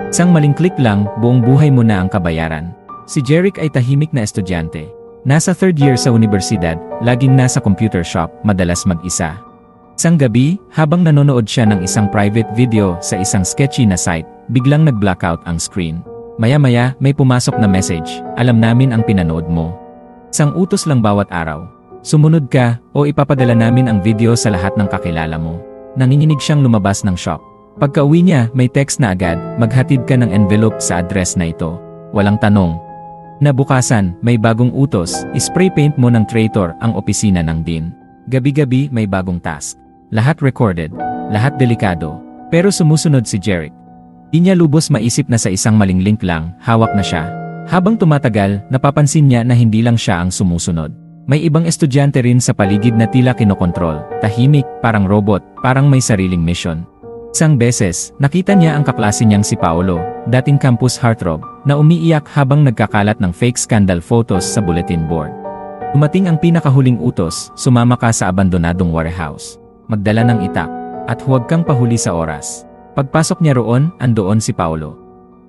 Isang maling click lang, buong buhay mo na ang kabayaran. Si Jeric ay tahimik na estudyante. Nasa third year sa universidad, laging nasa computer shop, madalas mag-isa. Isang gabi, habang nanonood siya ng isang private video sa isang sketchy na site, biglang nag-blackout ang screen. Maya-maya, may pumasok na message, alam namin ang pinanood mo. Isang utos lang bawat araw. Sumunod ka, o ipapadala namin ang video sa lahat ng kakilala mo. Nanginginig siyang lumabas ng shop. Pagka-uwi niya, may text na agad, maghatid ka ng envelope sa address na ito. Walang tanong. Nabukasan, may bagong utos, spray paint mo ng traitor ang opisina ng dean. Gabi-gabi may bagong task. Lahat recorded, lahat delikado. Pero sumusunod si Jeric. Di niya lubos maisip na sa isang maling link lang, hawak na siya. Habang tumatagal, napapansin niya na hindi lang siya ang sumusunod. May ibang estudyante rin sa paligid na tila kinokontrol, tahimik, parang robot, parang may sariling mission. Isang beses, nakita niya ang kaklase niyang si Paolo, dating campus heartthrob, na umiiyak habang nagkakalat ng fake scandal photos sa bulletin board. Dumating ang pinakahuling utos, sumama ka sa abandonadong warehouse. Magdala ng itak, at huwag kang pahuli sa oras. Pagpasok niya roon, andoon si Paolo.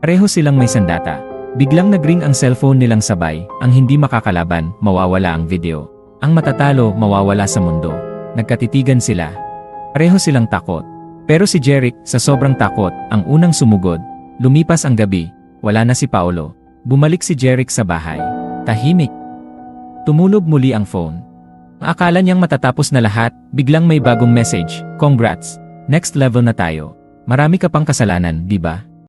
Pareho silang may sandata. Biglang nagring ang cellphone nilang sabay, ang hindi makakalaban, mawawala ang video. Ang matatalo, mawawala sa mundo. Nagkatitigan sila. Pareho silang takot. Pero si Jeric, sa sobrang takot, ang unang sumugod. Lumipas ang gabi, wala na si Paolo. Bumalik si Jeric sa bahay. Tahimik. Tumunog muli ang phone. Akala niyang matatapos na lahat, biglang may bagong message. Congrats. Next level na tayo. Marami ka pang kasalanan, di ba?